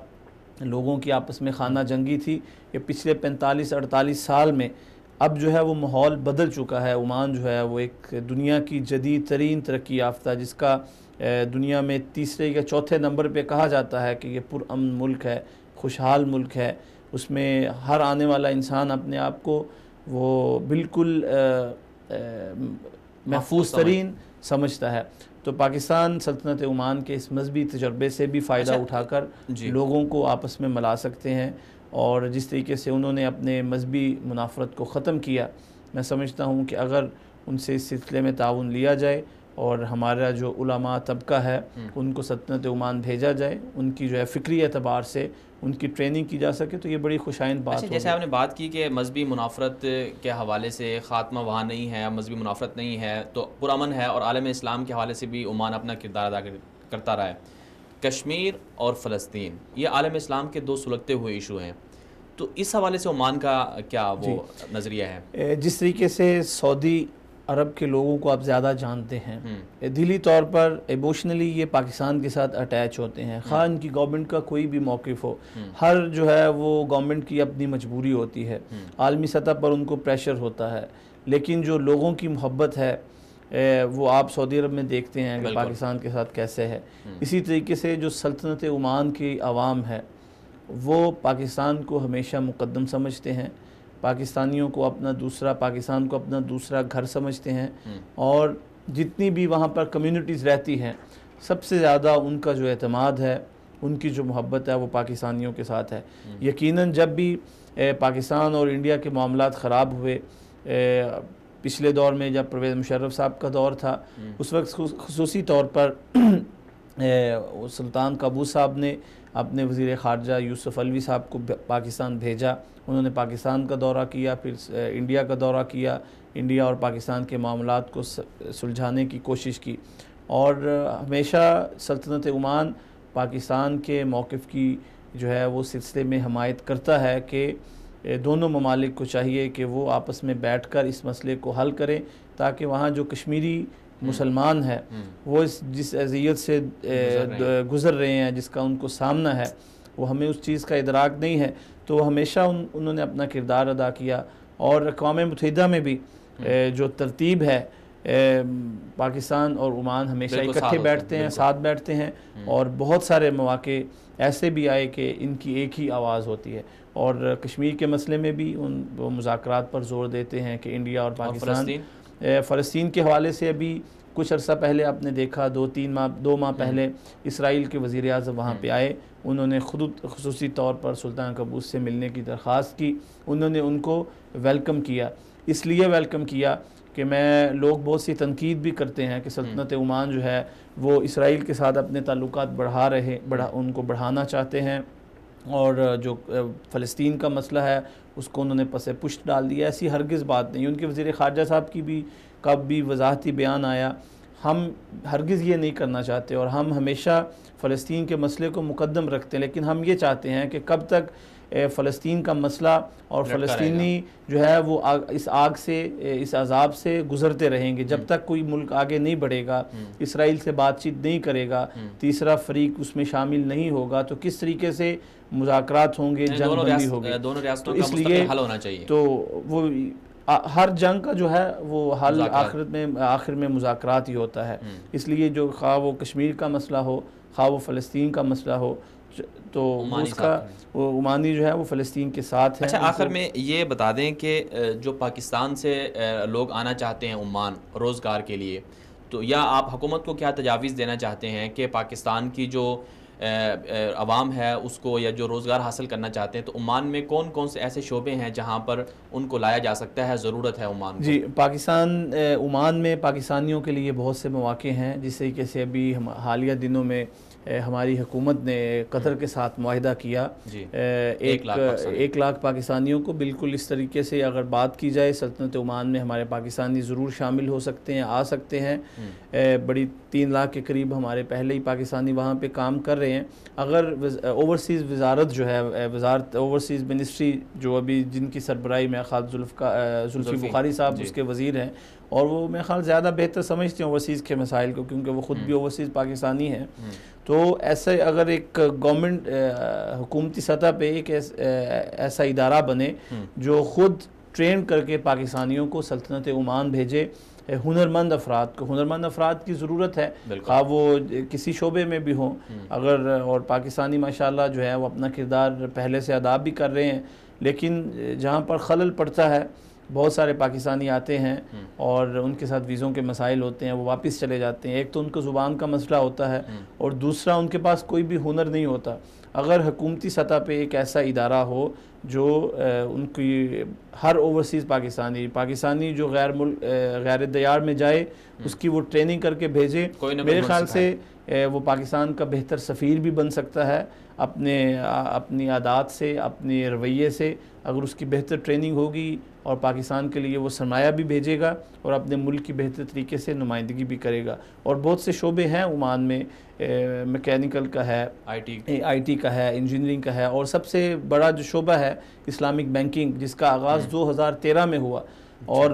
لوگوں کی آپس میں خانہ جنگی تھی، یہ پچھلے 45-48 سال میں اب جو ہے وہ ماحول بدل چکا ہے۔ عمان جو ہے وہ ایک دنیا کی جدید ترین ترقی یافتہ، جس کا دنیا میں تیسرے یا چوتھے نمبر پہ کہا جاتا ہے کہ یہ پرامن ملک ہے، خوشحال ملک ہے، اس میں ہر آنے والا انسان اپنے آپ کو وہ بالکل محفوظ ترین سمجھتا ہے۔ تو پاکستان سلطنت عمان کے اس مذہبی تجربے سے بھی فائدہ اٹھا کر لوگوں کو آپس میں ملا سکتے ہیں، اور جس طریقے سے انہوں نے اپنے مذہبی منافرت کو ختم کیا، میں سمجھتا ہوں کہ اگر ان سے اس سلسلے میں تعاون لیا جائے اور ہمارا جو علماء طبقہ ہے ان کو سلطنت عمان بھیجا جائے، ان کی جو ہے فکری اعتبار سے ان کی ٹریننگ کی جا سکے، تو یہ بڑی خوشائند بات ہوگی۔ جیسے آپ نے بات کی کہ مذہبی منافرت کے حوالے سے خاتمہ وہاں نہیں ہے، مذہبی منافرت نہیں ہے، تو پرامن ہے، اور عالم اسلام کے حوالے سے بھی عمان اپنا کردار ادا کرتا رہا ہے۔ کشمیر اور فلسطین یہ عالم اسلام کے دو سلگتے ہوئے ایشو ہیں، تو اس حوالے سے عمان کا کیا وہ نظریہ ہے؟ جس طریقے سے سعودی عرب کے لوگوں کو آپ زیادہ جانتے ہیں، دلی طور پر ایموشنلی یہ پاکستان کے ساتھ اٹیچ ہوتے ہیں، خواہ ان کی گورنمنٹ کا کوئی بھی موقف ہو، ہر جو ہے وہ گورنمنٹ کی اپنی مجبوری ہوتی ہے، عالمی سطح پر ان کو پریشر ہوتا ہے، لیکن جو لوگوں کی محبت ہے وہ آپ سعودی عرب میں دیکھتے ہیں کہ پاکستان کے ساتھ کیسے ہے۔ اسی طریقے سے جو سلطنت عمان کی عوام ہے وہ پاکستان کو ہمیشہ مقدم سمجھتے ہیں، پاکستانیوں کو اپنا دوسرا، پاکستان کو اپنا دوسرا گھر سمجھتے ہیں، اور جتنی بھی وہاں پر کمیونٹیز رہتی ہیں سب سے زیادہ ان کا جو اعتماد ہے، ان کی جو محبت ہے وہ پاکستانیوں کے ساتھ ہے۔ یقیناً جب بھی پاکستان اور انڈیا کے معاملات خراب ہوئے، پچھلے دور میں جب پرویز مشرف صاحب کا دور تھا، اس وقت خصوصی طور پر سلطان قابوس صاحب نے اپنے وزیر خارجہ یوسف علوی صاحب کو پاکستان بھیجا، انہوں نے پاکستان کا دورہ کیا، پھر انڈیا کا دورہ کیا، انڈیا اور پاکستان کے معاملات کو سلجھانے کی کوشش کی، اور ہمیشہ سلطنت عمان پاکستان کے موقف کی جو ہے وہ سلسلے میں حمایت کرتا ہے کہ دونوں ممالک کو چاہیے کہ وہ آپس میں بیٹھ کر اس مسئلے کو حل کریں، تاکہ وہاں جو کشمیری مسلمان ہے وہ جس اذیت سے گزر رہے ہیں، جس کا ان کو سامنا ہے، وہ ہمیں اس چیز کا ادراک نہیں ہے، تو ہمیشہ انہوں نے اپنا کردار ادا کیا۔ اور اقوام متحدہ میں بھی جو ترتیب ہے، پاکستان اور عمان ہمیشہ اکٹھے بیٹھتے ہیں، ساتھ بیٹھتے ہیں، اور بہت سارے مواقع ایسے بھی آئے کہ ان کی ایک ہی آواز ہوتی ہے، اور کشمیر کے مسئلے میں بھی وہ مذاکرات پر زور دیتے ہیں کہ انڈیا اور پاکستان۔ فلسطین کے حوالے سے ابھی کچھ عرصہ پہلے آپ نے دیکھا، 2 ماہ پہلے اسرائیل کے وزیر اعظم وہاں پہ آئے، انہوں نے خصوصی طور پر سلطان قابوس سے ملنے کی درخواست کی، انہوں نے ان کو ویلکم کیا، اس لیے ویلکم کیا کہ لوگ بہت سی تنقید بھی کرتے ہیں کہ سلطنت عمان جو ہے وہ اسرائیل کے ساتھ اپنے تعلقات ان کو بڑھانا چاہتے ہیں، اور جو فلسطین کا مسئلہ ہے اس کو انہوں نے پس پشت ڈال دیا. ایسی ہرگز بات نہیں. ان کے وزیر خارجہ صاحب کی بھی کب بھی وضاحتی بیان آیا، ہم ہرگز یہ نہیں کرنا چاہتے، اور ہم ہمیشہ فلسطین کے مسئلے کو مقدم رکھتے ہیں، لیکن ہم یہ چاہتے ہیں کہ کب تک فلسطین کا مسئلہ اور فلسطینی جو ہے وہ اس آگ سے، اس عذاب سے گزرتے رہیں گے، جب تک کوئی ملک آگے نہیں بڑھے گا، اسرائیل سے بات چیت نہیں کرے گا، تیسرا فریق اس میں شامل نہیں ہوگا، تو کس طریقے سے مذاکرات ہوں گے، جنگ بندی ہوگی. دونوں ریاستوں کا مستقل حل ہونا چاہیے. تو وہ ہر جنگ کا جو ہے وہ حل آخر میں مذاکرات ہی ہوتا ہے. اس لیے جو خواہ وہ کشمیر کا مسئلہ ہو، خواہ وہ فلسطین کا مسئلہ ہو، تو اس کا عمانی جو ہے وہ فلسطین کے ساتھ ہے. اچھا، آخر میں یہ بتا دیں کہ جو پاکستان سے لوگ آنا چاہتے ہیں عمان روزگار کے لیے، تو یا آپ حکومت کو کیا تجاویز دینا چاہتے ہیں کہ پاکستان کی جو عوام ہے اس کو، یا جو روزگار حاصل کرنا چاہتے ہیں، تو عمان میں کون کون سے ایسے شعبے ہیں جہاں پر ان کو لایا جا سکتا ہے، ضرورت ہے عمان کو؟ جی، عمان میں پاکستانیوں کے لیے بہت سے مواقع ہیں. جس طریقے سے ابھی حالیہ دنوں میں ہماری حکومت نے قطر کے ساتھ معاہدہ کیا، 1,00,000 پاکستانیوں کو. بالکل اس طریقے سے اگر بات کی جائے، سلطنت عمان میں ہمارے پاکستانی ضرور شامل ہو سکتے ہیں، آ سکتے ہیں. بڑی 3 لاکھ کے قریب ہمارے پہلے ہی پاکستانی وہاں پہ کام کر رہے ہیں. اگر اوورسیز وزارت جو ہے، وزارت اوورسیز منسٹری جو ابھی جن کی سربراہی میں خالد زلفی بخاری صاحب اس کے وزیر ہیں، اور وہ میں خیال زیادہ بہتر سمجھتے ہیں اوورسیز کے مسائل کو، کیونکہ وہ خود بھی اوورسیز پاکستانی ہیں. تو ایسے اگر ایک گورنمنٹ حکومتی سطح پہ ایک ایسا ادارہ بنے جو خود ٹرین کر کے پاکستانیوں کو سلطنت عمان بھیجے، ہنرمند افراد کی ضرورت ہے، خواہ وہ کسی شعبے میں بھی ہوں. اگر اور پاکستانی ماشاءاللہ جو ہے وہ اپنا کردار پہلے سے ادا بھی کر رہے ہیں، لیکن جہاں پر خلل پڑتا ہے، بہت سارے پاکستانی آتے ہیں اور ان کے ساتھ ویزوں کے مسائل ہوتے ہیں، وہ واپس چلے جاتے ہیں. ایک تو ان کو زبان کا مسئلہ ہوتا ہے، اور دوسرا ان کے پاس کوئی بھی ہنر نہیں ہوتا. اگر حکومتی سطح پہ ایک ایسا ادارہ ہو جو ان کی ہر اوورسیز پاکستانی جو غیر دیار میں جائے، اس کی وہ ٹریننگ کر کے بھیجے، میرے خیال سے وہ پاکستان کا بہتر سفیر بھی بن سکتا ہے. اپنی عادات سے، اپنے رویے سے اگر اس کی بہتر ٹریننگ ہوگی، اور پاکستان کے لیے وہ سرمایہ بھی بھیجے گا، اور اپنے ملک کی بہتر طریقے سے نمائندگی بھی کرے گا. اور بہت سے شعبے ہیں عمان میں، میکینیکل کا ہے، آئی ٹی کا ہے، انجینئرنگ کا ہے، اور سب سے بڑا جو شعبہ ہے اسلامک بینکنگ، جس کا آغاز 2013 میں ہوا، اور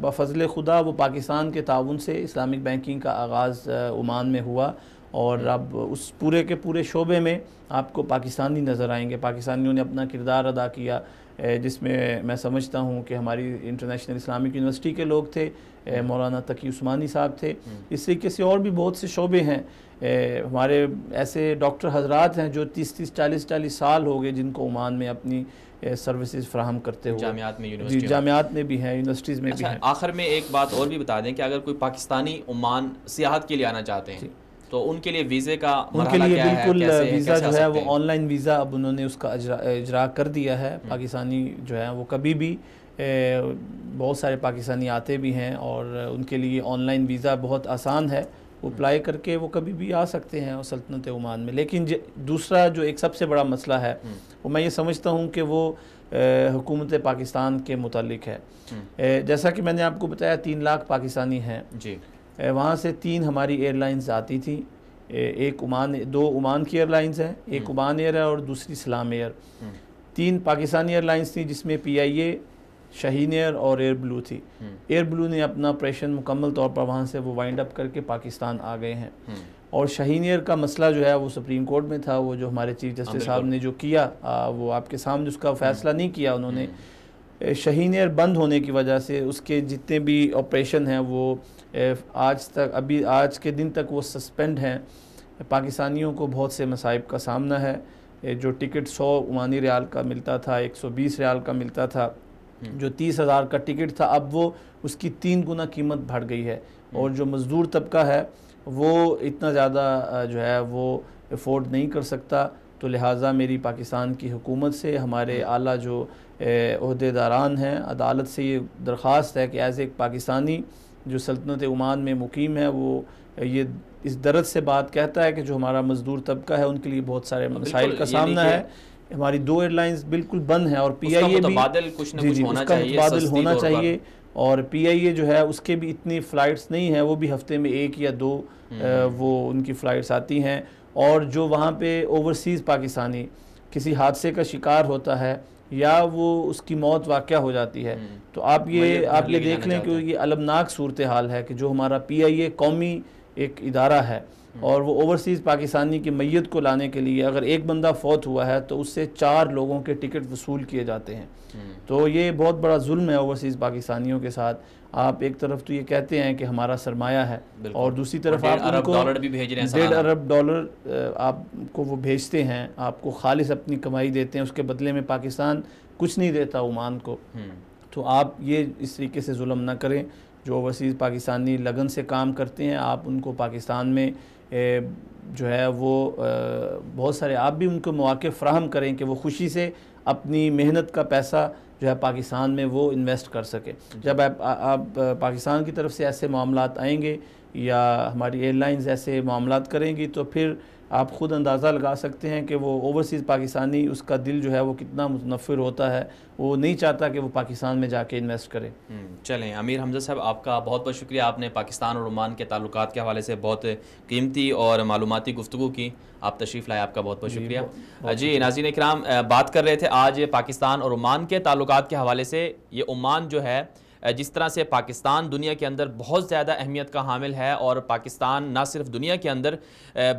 بفضل خدا وہ پاکستان کے تعاون سے اسلامک بینکنگ کا آغاز عمان میں ہوا. اور اب اس پورے کے پورے شعبے میں آپ کو پاکستانی نظر آئیں گے. پاکستانیوں نے اپنا کردار ادا کیا، جس میں سمجھتا ہوں کہ ہماری انٹرنیشنل اسلامک یونیورسٹی کے لوگ تھے، مولانا تقی عثمانی صاحب تھے. اس طریقے سے اور بھی بہت سے شعبے ہیں. ہمارے ایسے ڈاکٹر حضرات ہیں جو 30-40 سال ہو گئے جن کو عمان میں اپنی سروسز فراہم کرتے ہوئے. جامعات میں بھی ہیں، یونیورسٹیز میں بھی ہیں. آخر میں ایک بات اور بھی بتا دیں کہ اگر کوئی پاکستانی عمان سیاحت کے لیے آنا چاہتے ہیں، تو ان کے لیے ویزے کا مرحلہ کیا ہے؟ بالکل ویزا جو ہے وہ آن لائن ویزا اب انہوں نے اس کا اجرا کر دیا ہے. پاکستانی جو ہے وہ کبھی بھی، بہت سارے پاکستانی آتے بھی ہیں، اور ان کے لیے آن لائن ویزا بہت آسان ہے، وہ اپلائی کر کے وہ کبھی بھی آ سکتے ہیں سلطنت عمان میں. لیکن دوسرا جو ایک سب سے بڑا مسئلہ ہے، وہ میں یہ سمجھتا ہوں کہ وہ حکومت پاکستان کے متعلق ہے. جیسا کہ میں نے آپ کو بتایا 3 لاکھ پاکستانی ہیں. وہاں سے 3 ہماری ایئر لائنز آتی تھیں. دو عمان کی ایئر لائنز ہیں، ایک عمان ایئر ہے اور دوسری سلام ایئر. 3 پاکستانی ایئر لائنز تھیں، جس میں PIA، شاہین ایئر اور ایئر بلو تھی. ایئر بلو نے اپنا آپریشن مکمل طور پر وہاں سے وہ وائنڈ اپ کر کے پاکستان آ گئے ہیں. اور شاہین ایئر کا مسئلہ جو ہے وہ سپریم کورٹ میں تھا. وہ جو ہمارے چیف جسٹس صاحب نے جو کیا، وہ آپ کے سامنے اس کا فیصلہ نہیں کیا انہوں نے. شاہین ایئر بند ہونے کی وجہ سے اس کے جتنے بھی آپریشن ہیں وہ آج کے دن تک وہ سسپینڈ ہیں. پاکستانیوں کو بہت سے مصائب کا سامنا ہے. جو ٹکٹ 100 عمانی ریال کا ملتا تھا، 120 ریال کا ملتا تھا. جو 30,000 کا ٹکٹ تھا، اب وہ اس کی 3 گنا قیمت بڑھ گئی ہے. اور جو مزدور طبقہ ہے وہ اتنا زیادہ جو ہے وہ افورڈ نہیں کر سکتا. تو لہٰذا میری پاکستان کی حکومت سے، ہمارے اعلیٰ جو عہدیداران ہیں، عدالت سے یہ درخواست ہے کہ ایز ایک پاکستانی جو سلطنت عمان میں مقیم ہے، وہ یہ اس درد سے بات کہتا ہے کہ جو ہمارا مزدور طبقہ ہے ان کے لیے بہت سارے مسائل کا سامنا ہے. ہماری 2 ایئر لائنز بالکل بند ہیں اور پی آئی اے بھی کچھ نہ کچھ ہونا چاہیے، متبادل ہونا چاہیے. اور پی آئی اے جو ہے اس کے بھی اتنی فلائٹس نہیں ہیں، وہ بھی ہفتے میں 1 یا 2 وہ ان کی فلائٹس آتی ہیں. اور جو وہاں پہ اوورسیز پاکستانی کسی حادثے کا شکار ہوتا ہے یا وہ اس کی موت واقع ہو جاتی ہے، تو آپ یہ دیکھ لیں کہ یہ المناک صورتحال ہے کہ جو ہمارا پی آئی اے قومی ایک ادارہ ہے اور وہ اوورسیز پاکستانی کی میت کو لانے کے لیے اگر ایک بندہ فوت ہوا ہے تو اس سے 4 لوگوں کے ٹکٹ وصول کیے جاتے ہیں. تو یہ بہت بڑا ظلم ہے اوورسیز پاکستانیوں کے ساتھ. آپ ایک طرف تو یہ کہتے ہیں کہ ہمارا سرمایہ ہے اور دوسری طرف آپ ان کو $1.5 ارب آپ کو وہ بھیجتے ہیں، آپ کو خالص اپنی کمائی دیتے ہیں، اس کے بدلے میں پاکستان کچھ نہیں دیتا عمان کو. تو آپ یہ اس طریقے سے ظلم نہ کریں. جو اوورسیز پاکستانی لگن سے کام کرتے ہیں، آپ ان کو پاکستان میں جو ہے وہ بہت سارے آپ بھی ان کو مواقع فراہم کریں کہ وہ خوشی سے اپنی محنت کا پیسہ جو ہے پاکستان میں وہ انویسٹ کر سکے. جب آپ پاکستان کی طرف سے ایسے معاملات آئیں گے یا ہماری ایئر لائنز ایسے معاملات کریں گی تو پھر آپ خود اندازہ لگا سکتے ہیں کہ وہ اوورسیز پاکستانی اس کا دل جو ہے وہ کتنا متنفر ہوتا ہے، وہ نہیں چاہتا کہ وہ پاکستان میں جا کے انویسٹ کرے. چلیں امیر حمزہ صاحب، آپ کا بہت بہت شکریہ. آپ نے پاکستان اور عمان کے تعلقات کے حوالے سے بہت قیمتی اور معلوماتی گفتگو کی. آپ تشریف لائے، آپ کا بہت بہت شکریہ. جی ناظرین کرام، بات کر رہے تھے آج پاکستان اور عمان کے تعلقات کے حوالے سے. یہ عمان جو ہے جس طرح سے پاکستان دنیا کے اندر بہت زیادہ اہمیت کا حامل ہے، اور پاکستان نہ صرف دنیا کے اندر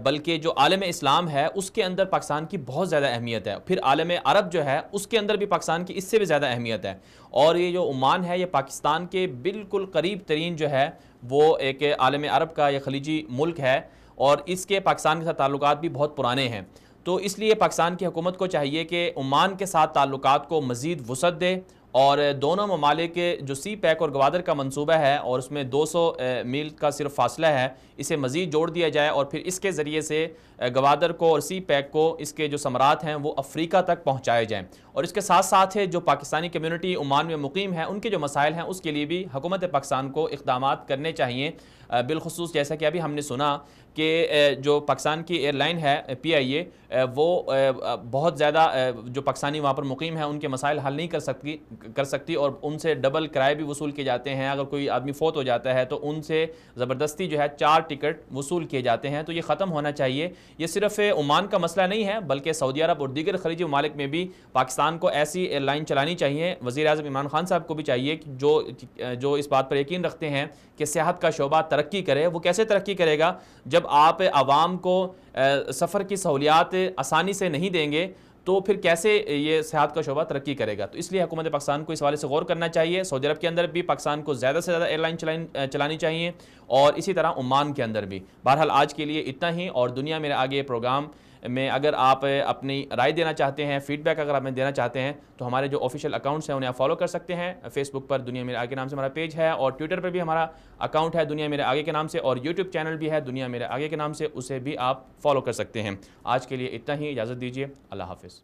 بلکہ جو عالم اسلام ہے اس کے اندر پاکستان کی بہت زیادہ اہمیت ہے. پھر عالم عرب جو ہے اس کے اندر بھی پاکستان کی اس سے بھی زیادہ اہمیت ہے. اور یہ جو عمان ہے یہ پاکستان کے بالکل قریب ترین جو ہے وہ ایک عالم عرب کا یہ خلیجی ملک ہے، اور اس کے پاکستان کے ساتھ تعلقات بھی بہت پرانے ہیں. تو اس لیے پاکستان کی حکومت کو چاہیے کہ عمان کے ساتھ تعلقات کو مزید وسعت دے، اور دونوں ممالک کے جو سی پیک اور گوادر کا منصوبہ ہے اور اس میں 200 میل کا صرف فاصلہ ہے، اسے مزید جوڑ دیا جائے، اور پھر اس کے ذریعے سے گوادر کو اور سی پیک کو اس کے جو ثمرات ہیں وہ افریقہ تک پہنچائے جائیں. اور اس کے ساتھ ساتھ جو پاکستانی کمیونٹی عمان میں مقیم ہے ان کے جو مسائل ہیں اس کے لیے بھی حکومت پاکستان کو اقدامات کرنے چاہیے. بالخصوص جیسا کہ ابھی ہم نے سنا کہ جو پاکستان کی ایئر لائن ہے پی آئی اے، وہ بہت زیادہ جو پاکستانی وہاں پر مقیم ہیں ان کے مسائل حل نہیں کر سکتی، اور ان سے ڈبل کرائے بھی وصول کیے جاتے ہیں. اگر کوئی آدمی فوت ہو جاتا ہے تو ان سے زبردستی جو ہے 4 ٹکٹ وصول کیے جاتے ہیں. تو یہ ختم ہونا چاہیے. یہ صرف عمان کا مسئلہ نہیں ہے بلکہ سعودی عرب اور دیگر خلیجی ممالک میں بھی پاکستان کو ایسی ایئر لائن چلانی چاہیے. وزیر اعظم عمران خان صاحب کو بھی چاہیے کہ جو اس بات پر یقین رکھتے ہیں کہ سیاحت کا شعبہ ترقی کرے. وہ کیسے ترقی کرے گا؟ جب آپ عوام کو سفر کی سہولیات آسانی سے نہیں دیں گے تو پھر کیسے یہ سیاحت کا شعبہ ترقی کرے گا؟ تو اس لیے حکومت پاکستان کو اس حوالے سے غور کرنا چاہیے. سعودی عرب کے اندر بھی پاکستان کو زیادہ سے زیادہ ایئر لائن چلانی چاہیے، اور اسی طرح عمان کے اندر بھی. بہرحال آج کے لیے اتنا ہی. اور دنیا میرے آگے پروگرام میں اگر آپ اپنی رائے دینا چاہتے ہیں، فیڈ بیک اگر آپ میں دینا چاہتے ہیں تو ہمارے جو آفیشیل اکاؤنٹس ہیں انہیں آپ فالو کر سکتے ہیں. فیس بک پر دنیا میرے آگے نام سے ہمارا پیج ہے، اور ٹویٹر پر بھی ہمارا اکاؤنٹ ہے دنیا میرے آگے کے نام سے، اور یوٹیوب چینل بھی ہے دنیا میرے آگے کے نام سے، اسے بھی آپ فالو کر سکتے ہیں. آج کے لیے اتنا ہی. اجازت دیجیے. اللہ حافظ.